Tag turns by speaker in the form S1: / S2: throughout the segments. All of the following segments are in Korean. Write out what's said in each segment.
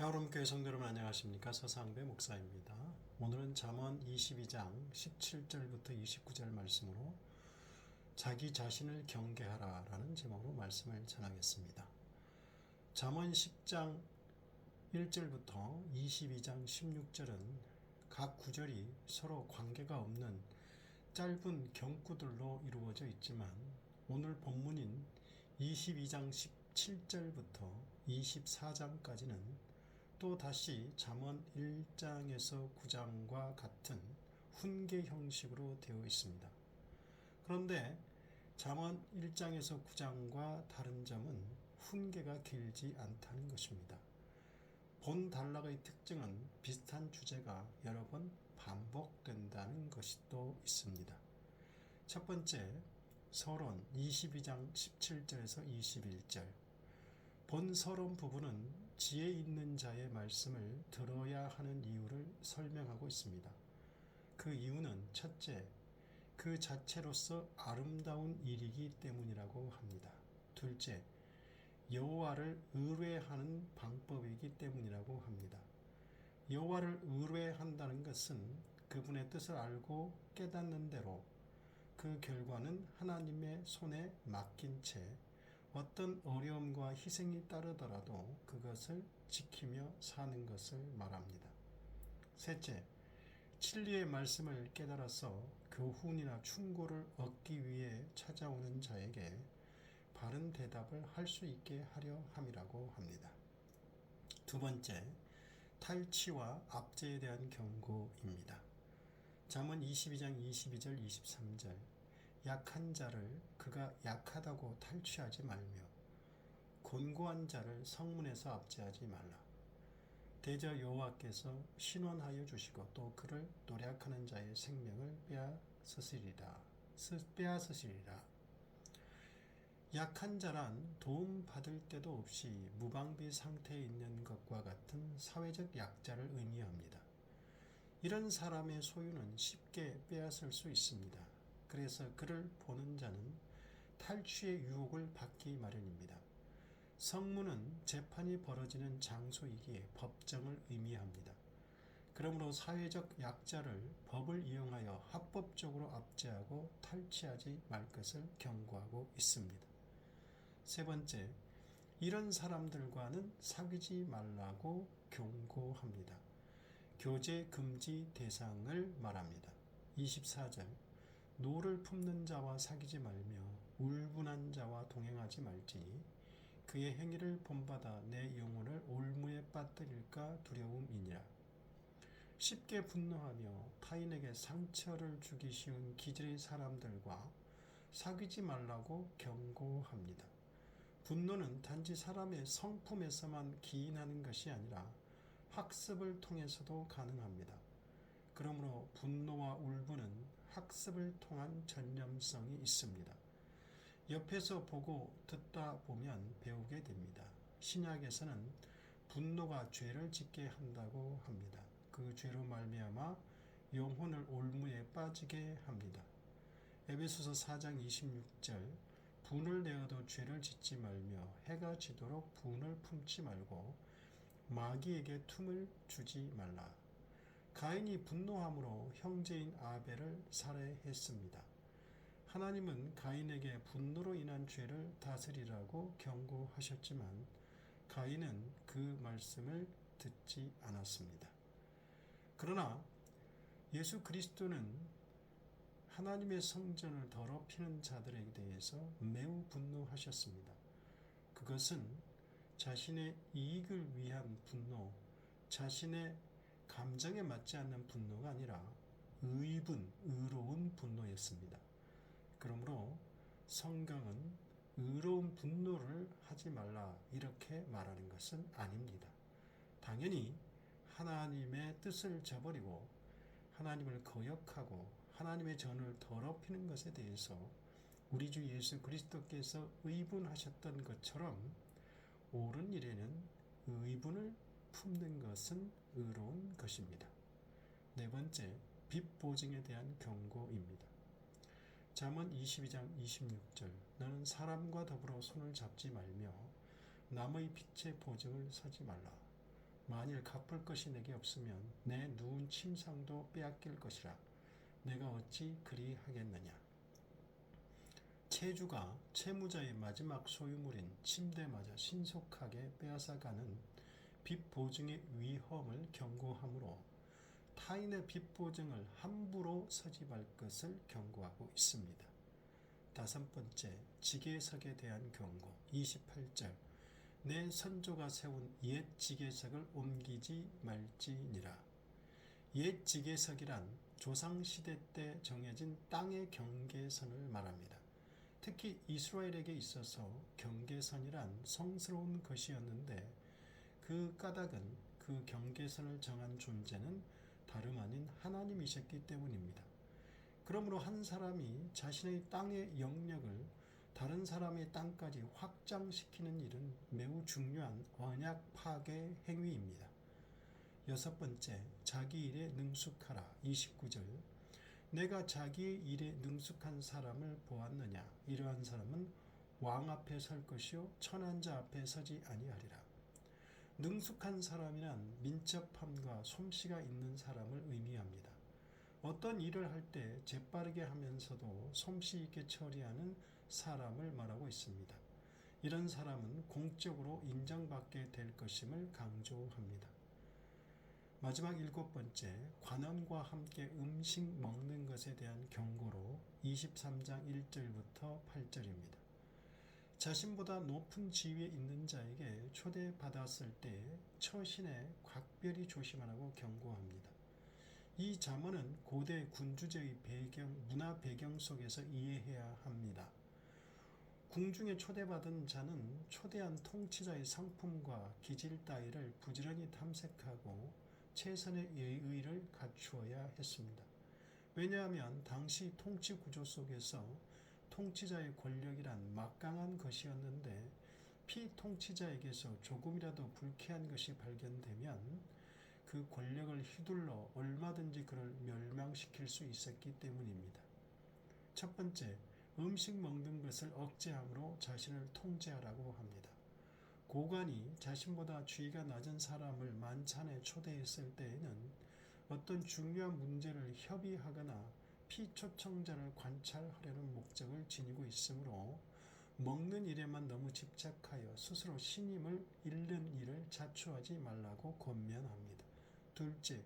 S1: 하얼음교회 성도 여러분 안녕하십니까? 서상배 목사입니다. 오늘은 잠언 22장 17절부터 29절 말씀으로 자기 자신을 경계하라 라는 제목으로 말씀을 전하겠습니다. 잠언 10장 1절부터 22장 16절은 각 구절이 서로 관계가 없는 짧은 경구들로 이루어져 있지만 오늘 본문인 22장 17절부터 24장까지는 또 다시 잠언 1장에서 9장과 같은 훈계 형식으로 되어 있습니다. 그런데 잠언 1장에서 9장과 다른 점은 훈계가 길지 않다는 것입니다. 본 단락의 특징은 비슷한 주제가 여러 번 반복된다는 것이 또 있습니다. 첫 번째, 서론 22장 17절에서 21절. 본 서론 부분은 지혜 있는 자의 말씀을 들어야 하는 이유를 설명하고 있습니다. 그 이유는 첫째, 그 자체로서 아름다운 일이기 때문이라고 합니다. 둘째, 여호와를 의뢰하는 방법이기 때문이라고 합니다. 여호와를 의뢰한다는 것은 그분의 뜻을 알고 깨닫는 대로 그 결과는 하나님의 손에 맡긴 채 어떤 어려움과 희생이 따르더라도 그것을 지키며 사는 것을 말합니다. 셋째, 진리의 말씀을 깨달아서 교훈이나 충고를 얻기 위해 찾아오는 자에게 바른 대답을 할 수 있게 하려 함이라고 합니다. 두 번째, 탈취와 압제에 대한 경고입니다. 잠언 22장 22절 23절. 약한 자를 그가 약하다고 탈취하지 말며 곤고한 자를 성문에서 압제하지 말라. 대저 여호와께서 신원하여 주시고 또 그를 노력하는 자의 생명을 빼앗으시리라. 약한 자란 도움 받을 때도 없이 무방비 상태에 있는 것과 같은 사회적 약자를 의미합니다. 이런 사람의 소유는 쉽게 빼앗을 수 있습니다. 그래서 그를 보는 자는 탈취의 유혹을 받기 마련입니다. 성문은 재판이 벌어지는 장소이기에 법정을 의미합니다. 그러므로 사회적 약자를 법을 이용하여 합법적으로 압제하고 탈취하지 말 것을 경고하고 있습니다. 세 번째, 이런 사람들과는 사귀지 말라고 경고합니다. 교제 금지 대상을 말합니다. 24절. 노를 품는 자와 사귀지 말며 울분한 자와 동행하지 말지니 그의 행위를 본받아 내 영혼을 올무에 빠뜨릴까 두려움이니라. 쉽게 분노하며 타인에게 상처를 주기 쉬운 기질의 사람들과 사귀지 말라고 경고합니다. 분노는 단지 사람의 성품에서만 기인하는 것이 아니라 학습을 통해서도 가능합니다. 그러므로 분노와 울분은 학습을 통한 전념성이 있습니다. 옆에서 보고 듣다 보면 배우게 됩니다. 신약에서는 분노가 죄를 짓게 한다고 합니다. 그 죄로 말미암아 영혼을 올무에 빠지게 합니다. 에베소서 4장 26절. 분을 내어도 죄를 짓지 말며 해가 지도록 분을 품지 말고 마귀에게 틈을 주지 말라. 가인이 분노함으로 형제인 아벨을 살해했습니다. 하나님은 가인에게 분노로 인한 죄를 다스리라고 경고하셨지만 가인은 그 말씀을 듣지 않았습니다. 그러나 예수 그리스도는 하나님의 성전을 더럽히는 자들에 대해서 매우 분노하셨습니다. 그것은 자신의 이익을 위한 분노, 자신의 감정에 맞지 않는 분노가 아니라 의로운 분노였습니다. 그러므로 성경은 의로운 분노를 하지 말라 이렇게 말하는 것은 아닙니다. 당연히 하나님의 뜻을 저버리고 하나님을 거역하고 하나님의 전을 더럽히는 것에 대해서 우리 주 예수 그리스도께서 의분하셨던 것처럼 옳은 일에는 의분을 품는 것은 의로운 것입니다. 네 번째, 빚 보증에 대한 경고입니다. 잠언 22장 26절. 너는 사람과 더불어 손을 잡지 말며 남의 빚의 보증을 서지 말라. 만일 갚을 것이 내게 없으면 내 누운 침상도 빼앗길 것이라. 내가 어찌 그리하겠느냐. 채주가 채무자의 마지막 소유물인 침대마저 신속하게 빼앗아가는 빚 보증의 위험을 경고하므로 타인의 빚 보증을 함부로 서집할 것을 경고하고 있습니다. 다섯 번째, 지계석에 대한 경고. 28절. 내 선조가 세운 옛 지계석을 옮기지 말지니라. 옛 지계석이란 조상시대 때 정해진 땅의 경계선을 말합니다. 특히 이스라엘에게 있어서 경계선이란 성스러운 것이었는데 그 까닭은 그 경계선을 정한 존재는 다름 아닌 하나님이셨기 때문입니다. 그러므로 한 사람이 자신의 땅의 영역을 다른 사람의 땅까지 확장시키는 일은 매우 중요한 언약 파괴 행위입니다. 여섯 번째, 자기 일에 능숙하라. 29절. 내가 자기의 일에 능숙한 사람을 보았느냐. 이러한 사람은 왕 앞에 설 것이요 천한 자 앞에 서지 아니하리라. 능숙한 사람이란 민첩함과 솜씨가 있는 사람을 의미합니다. 어떤 일을 할 때 재빠르게 하면서도 솜씨 있게 처리하는 사람을 말하고 있습니다. 이런 사람은 공적으로 인정받게 될 것임을 강조합니다. 마지막 일곱 번째, 관원과 함께 음식 먹는 것에 대한 경고로 23장 1절부터 8절입니다. 자신보다 높은 지위에 있는 자에게 초대받았을 때 처신에 각별히 조심하라고 경고합니다. 이 잠언은 고대 군주제의 문화 배경 속에서 이해해야 합니다. 궁중에 초대받은 자는 초대한 통치자의 성품과 기질 따위를 부지런히 탐색하고 최선의 예의를 갖추어야 했습니다. 왜냐하면 당시 통치 구조 속에서 통치자의 권력이란 막강한 것이었는데 피통치자에게서 조금이라도 불쾌한 것이 발견되면 그 권력을 휘둘러 얼마든지 그를 멸망시킬 수 있었기 때문입니다. 첫 번째, 음식 먹는 것을 억제함으로 자신을 통제하라고 합니다. 고관이 자신보다 지위가 낮은 사람을 만찬에 초대했을 때에는 어떤 중요한 문제를 협의하거나 피초청자를 관찰하려는 목적을 지니고 있으므로 먹는 일에만 너무 집착하여 스스로 신임을 잃는 일을 자초하지 말라고 권면합니다. 둘째,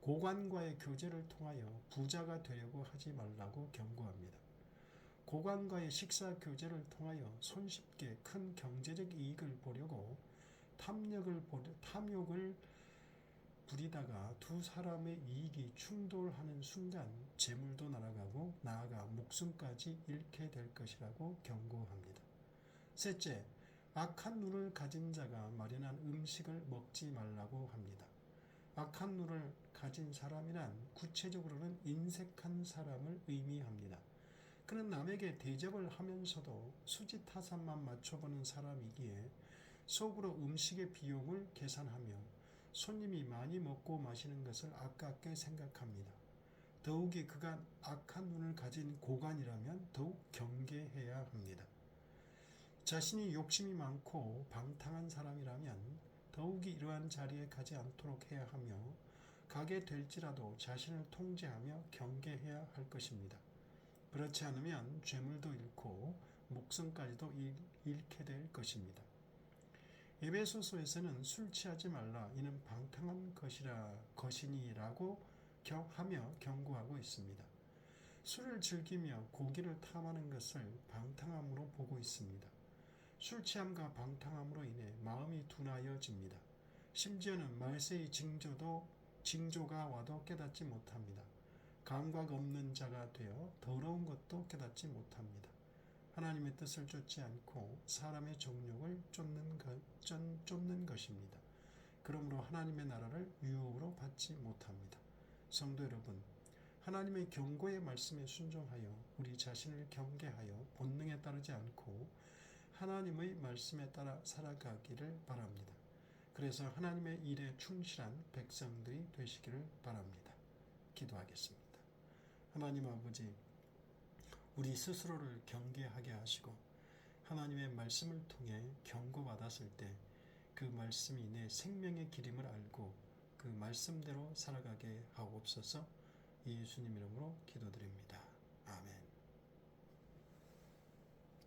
S1: 고관과의 교제를 통하여 부자가 되려고 하지 말라고 경고합니다. 고관과의 식사 교제를 통하여 손쉽게 큰 경제적 이익을 보려고 탐욕을 부리다가 두 사람의 이익이 충돌하는 순간 재물도 날아가고 나아가 목숨까지 잃게 될 것이라고 경고합니다. 셋째, 악한 눈을 가진 자가 마련한 음식을 먹지 말라고 합니다. 악한 눈을 가진 사람이란 구체적으로는 인색한 사람을 의미합니다. 그는 남에게 대접을 하면서도 수지타산만 맞춰보는 사람이기에 속으로 음식의 비용을 계산하며 손님이 많이 먹고 마시는 것을 아깝게 생각합니다. 더욱이 그가 악한 눈을 가진 고관이라면 더욱 경계해야 합니다. 자신이 욕심이 많고 방탕한 사람이라면 더욱이 이러한 자리에 가지 않도록 해야 하며 가게 될지라도 자신을 통제하며 경계해야 할 것입니다. 그렇지 않으면 죄물도 잃고 목숨까지도 잃게 될 것입니다. 에베소서에서는 술 취하지 말라 이는 방탕한 것이니라고 하며 경고하고 있습니다. 술을 즐기며 고기를 탐하는 것을 방탕함으로 보고 있습니다. 술 취함과 방탕함으로 인해 마음이 둔하여집니다. 심지어는 말세의 징조가 와도 깨닫지 못합니다. 감각 없는 자가 되어 더러운 것도 깨닫지 못합니다. 하나님의 뜻을 쫓지 않고 사람의 정욕을 쫓는 것입니다. 그러므로 하나님의 나라를 유혹으로 받지 못합니다. 성도 여러분, 하나님의 경고의 말씀에 순종하여 우리 자신을 경계하여 본능에 따르지 않고 하나님의 말씀에 따라 살아가기를 바랍니다. 그래서 하나님의 일에 충실한 백성들이 되시기를 바랍니다. 기도하겠습니다. 하나님 아버지, 우리 스스로를 경계하게 하시고 하나님의 말씀을 통해 경고받았을 때 그 말씀이 내 생명의 길임을 알고 그 말씀대로 살아가게 하옵소서. 예수님 이름으로 기도드립니다.